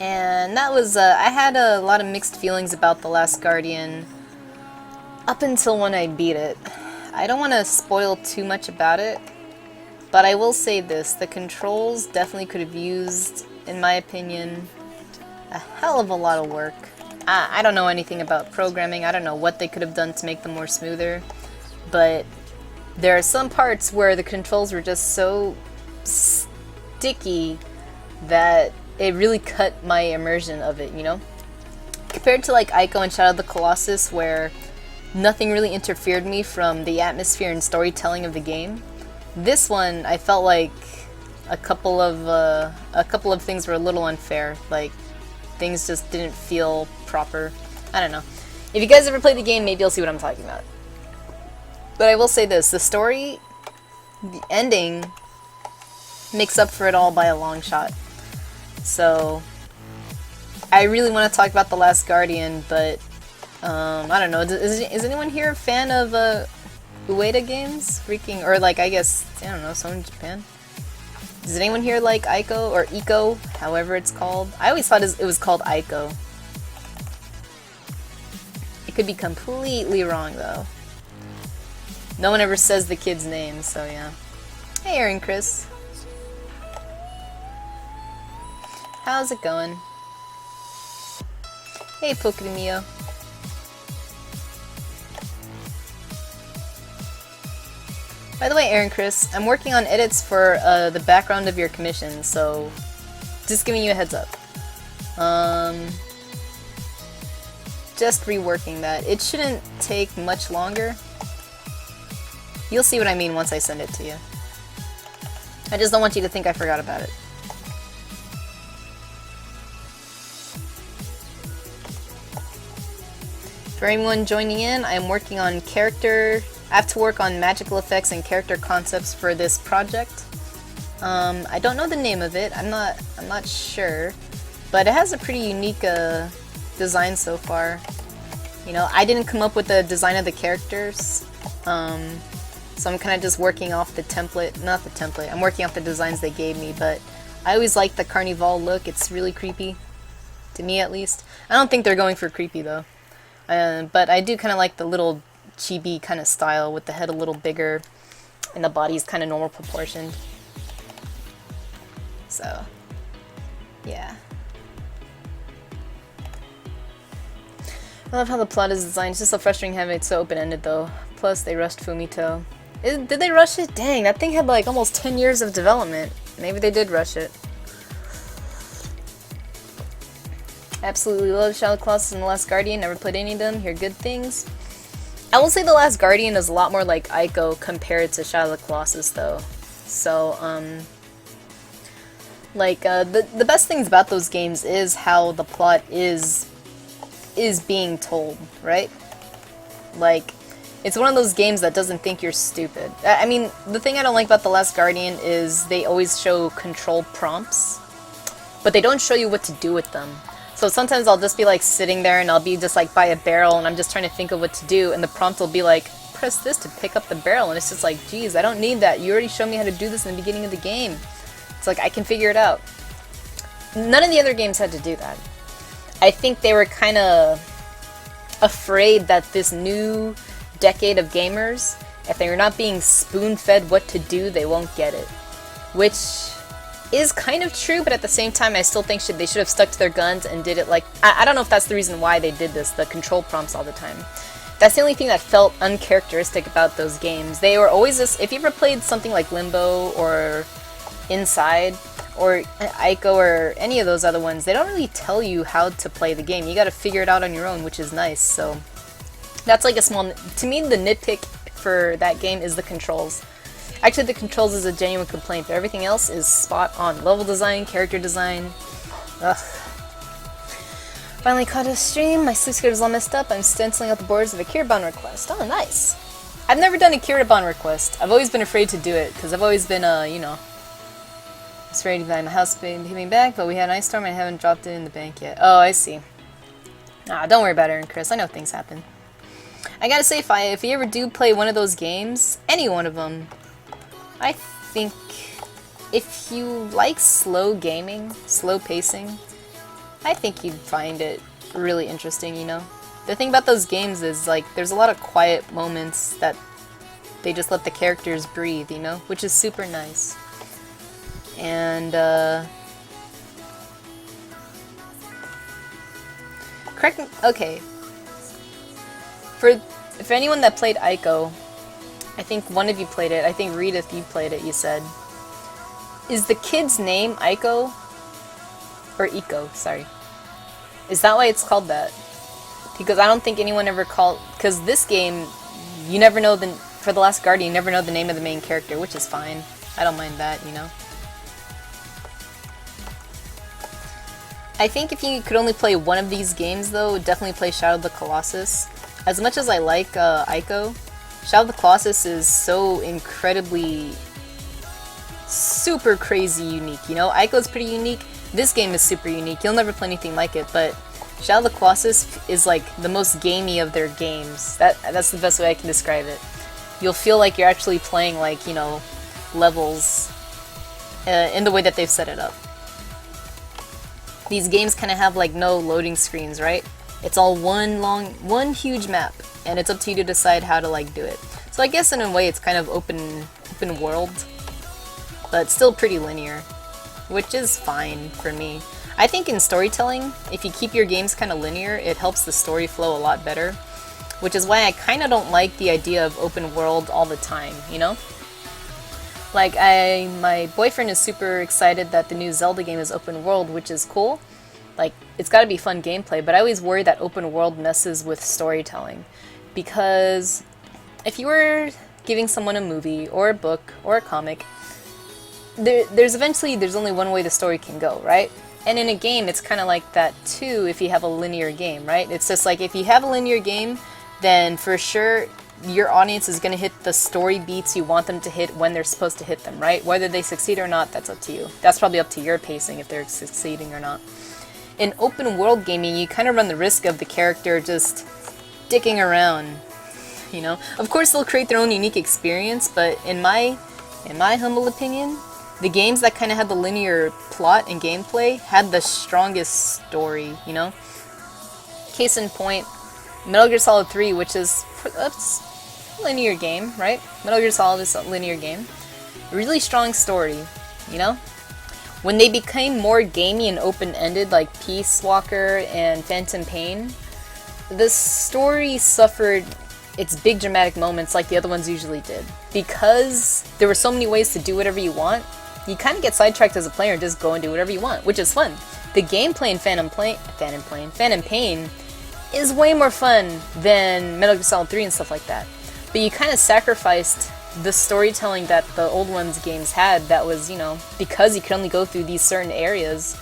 And that was, I had a lot of mixed feelings about The Last Guardian up until when I beat it. I don't want to spoil too much about it, but I will say this, the controls definitely could have used, in my opinion, a hell of a lot of work. I don't know anything about programming, I don't know what they could have done to make them more smoother, but there are some parts where the controls were just so sticky that it really cut my immersion of it, you know? Compared to like Ico and Shadow of the Colossus, where nothing really interfered me from the atmosphere and storytelling of the game, this one I felt like a couple of things were a little unfair. Like, things just didn't feel proper. I don't know. If you guys ever played the game, maybe you'll see what I'm talking about. But I will say this, the story, the ending, makes up for it all by a long shot. So, I really want to talk about The Last Guardian, but I don't know, is anyone here a fan of Ueda games? Freaking, or like, I guess, I don't know, someone in Japan? Does anyone here like Ico, or Ico, however it's called? I always thought it was called Ico. It could be completely wrong, though. No one ever says the kid's name, so yeah. Hey, Aaron Chris. How's it going? Hey, Pokemio. By the way, Aaron Chris, I'm working on edits for the background of your commission, so just giving you a heads up. Just reworking that. It shouldn't take much longer. You'll see what I mean once I send it to you. I just don't want you to think I forgot about it. For anyone joining in, I am working on I have to work on magical effects and character concepts for this project. I don't know the name of it. I'm not sure, but it has a pretty unique design so far. You know, I didn't come up with the design of the characters, so I'm kind of just working off the template. Not the template. I'm working off the designs they gave me, but I always like the Carnival look. It's really creepy, to me at least. I don't think they're going for creepy though, but I do kind of like the little chibi kind of style with the head a little bigger and the body's kind of normal proportioned. So, yeah. I love how the plot is designed. It's just so frustrating having it so open-ended though. Plus, they rushed Fumito. Did they rush it? Dang, that thing had like almost 10 years of development. Maybe they did rush it. Absolutely love Shadow of the Colossus and The Last Guardian. Never played any of them. Hear good things. I will say The Last Guardian is a lot more like Ico compared to Shadow of the Colossus though. So, the best things about those games is how the plot is being told, right? Like, it's one of those games that doesn't think you're stupid. I mean, the thing I don't like about The Last Guardian is they always show control prompts, but they don't show you what to do with them. So sometimes I'll just be like sitting there and I'll be just like by a barrel and I'm just trying to think of what to do, and the prompt will be like, press this to pick up the barrel, and it's just like, geez, I don't need that. You already showed me how to do this in the beginning of the game. It's like, I can figure it out. None of the other games had to do that. I think they were kind of afraid that this new decade of gamers, if they're not being spoon-fed what to do, they won't get it. Which is kind of true, but at the same time, I still think they should have stuck to their guns and did it like... I don't know if that's the reason why they did this, the control prompts all the time. That's the only thing that felt uncharacteristic about those games. They were always this... If you ever played something like Limbo or Inside or Ico or any of those other ones, they don't really tell you how to play the game. You gotta figure it out on your own, which is nice, so... That's like a small... To me, the nitpick for that game is the controls. Actually, the controls is a genuine complaint, but everything else is spot on. Level design, character design. Ugh. Finally caught a stream. My sleep schedule's all messed up. I'm stenciling out the borders of a Kiraban request. Oh, nice. I've never done a Kiraban request. I've always been afraid to do it, because I've always been, you know... I was ready to buy my house being me back, but we had an ice storm and I haven't dropped it in the bank yet. Oh, I see. Ah, don't worry about it, Aaron Chris. I know things happen. I gotta say, if you ever do play one of those games, any one of them, I think if you like slow gaming, slow pacing, I think you'd find it really interesting, you know? The thing about those games is, like, there's a lot of quiet moments that they just let the characters breathe, you know? Which is super nice. And, correct me, okay. For anyone that played Ico, I think one of you played it, I think Reedith, you played it, you said. Is the kid's name Ico? Or Eco, sorry. Is that why it's called that? Because I don't think anyone ever called... Because this game, you never know the... For The Last Guardian, you never know the name of the main character, which is fine. I don't mind that, you know? I think if you could only play one of these games, though, definitely play Shadow of the Colossus. As much as I like Ico, Shadow of the Colossus is so incredibly... super crazy unique, you know? Ico's pretty unique. This game is super unique. You'll never play anything like it, but Shadow of the Colossus is like the most gamey of their games. That's the best way I can describe it. You'll feel like you're actually playing, like, you know, levels in the way that they've set it up. These games kind of have like no loading screens, right? It's all one huge map, and it's up to you to decide how to like do it. So I guess in a way it's kind of open world, but still pretty linear, which is fine for me. I think in storytelling, if you keep your games kind of linear, it helps the story flow a lot better, which is why I kind of don't like the idea of open world all the time, you know? Like, my boyfriend is super excited that the new Zelda game is open world, which is cool. Like, it's gotta be fun gameplay, but I always worry that open world messes with storytelling. Because if you were giving someone a movie, or a book, or a comic, there's only one way the story can go, right? And in a game, it's kind of like that too if you have a linear game, right? It's just like, if you have a linear game, then for sure your audience is going to hit the story beats you want them to hit when they're supposed to hit them, right? Whether they succeed or not, that's up to you. That's probably up to your pacing if they're succeeding or not. In open world gaming, you kind of run the risk of the character just dicking around, you know? Of course, they'll create their own unique experience, but in my humble opinion, the games that kind of had the linear plot and gameplay had the strongest story, you know? Case in point, Metal Gear Solid 3, which is a linear game, right? Metal Gear Solid is a linear game. A really strong story, you know? When they became more gamey and open-ended, like Peace Walker and Phantom Pain, the story suffered its big dramatic moments like the other ones usually did. Because there were so many ways to do whatever you want, you kind of get sidetracked as a player and just go and do whatever you want, which is fun. The gameplay in Phantom Pain is way more fun than Metal Gear Solid 3 and stuff like that. But you kind of sacrificed the storytelling that the old ones games had that was, you know, because you could only go through these certain areas.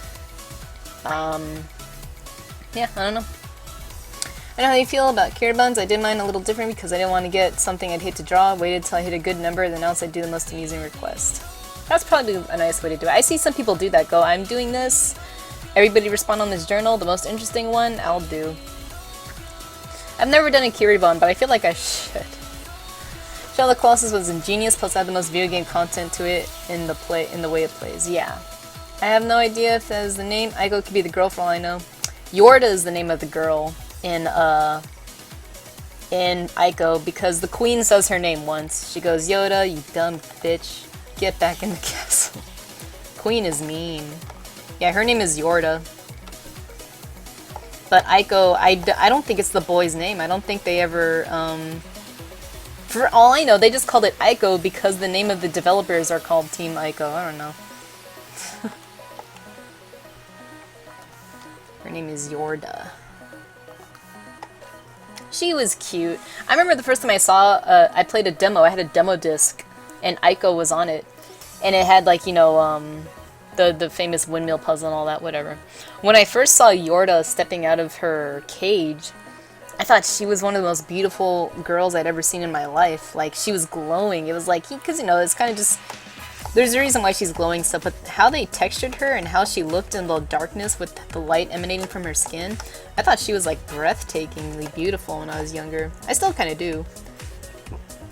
Yeah, I don't know. I know how you feel about carrot buns. I did mine a little different because I didn't want to get something I'd hate to draw, waited till I hit a good number, then else I'd do the most amusing request. That's probably a nice way to do it. I see some people do that, go, I'm doing this, everybody respond on this journal, the most interesting one, I'll do. I've never done a Kiribon, but I feel like I should. Shadow of the Colossus was ingenious, plus had the most video game content to it in the way it plays. Yeah. I have no idea if that is the name. Ico could be the girl for all I know. Yorda is the name of the girl in Ico, because the queen says her name once. She goes, Yoda, you dumb bitch. Get back in the castle. Queen is mean. Yeah, her name is Yorda. But Ico, I don't think it's the boy's name. I don't think they ever, for all I know, they just called it Ico because the name of the developers are called Team Ico. I don't know. Her name is Yorda. She was cute. I remember the first time I saw, I played a demo. I had a demo disc, and Ico was on it. And it had, like, you know, the famous windmill puzzle and all that, whatever. When I first saw Yorda stepping out of her cage, I thought she was one of the most beautiful girls I'd ever seen in my life. Like, she was glowing. It was like, because, you know, it's kind of just... There's a reason why she's glowing stuff, but how they textured her and how she looked in the darkness with the light emanating from her skin, I thought she was, like, breathtakingly beautiful when I was younger. I still kind of do.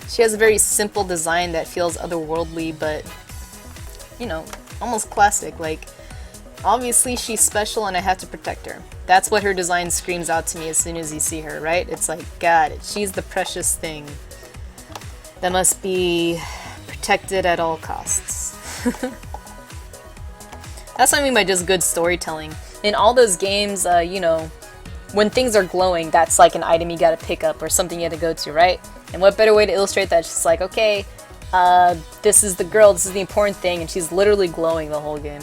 She has a very simple design that feels otherworldly, but, you know, almost classic. Like, Obviously, she's special and I have to protect her. That's what her design screams out to me as soon as you see her, right? It's like, God, she's the precious thing that must be protected at all costs. That's what I mean by just good storytelling. In all those games, you know, when things are glowing, that's like an item you gotta pick up or something you gotta go to, right? And what better way to illustrate that? It's just like, okay, this is the girl, this is the important thing, and she's literally glowing the whole game.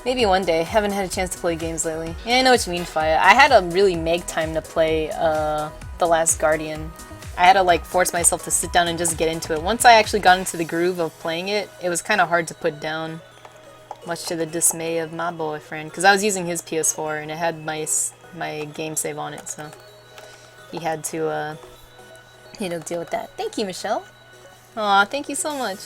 Maybe one day. Haven't had a chance to play games lately. Yeah, I know what you mean, Faya. I had to really make time to play The Last Guardian. I had to like force myself to sit down and just get into it. Once I actually got into the groove of playing it, it was kind of hard to put down. Much to the dismay of my boyfriend, because I was using his PS4 and it had my game save on it, so he had to, you know, deal with that. Thank you, Michelle. Aw, thank you so much.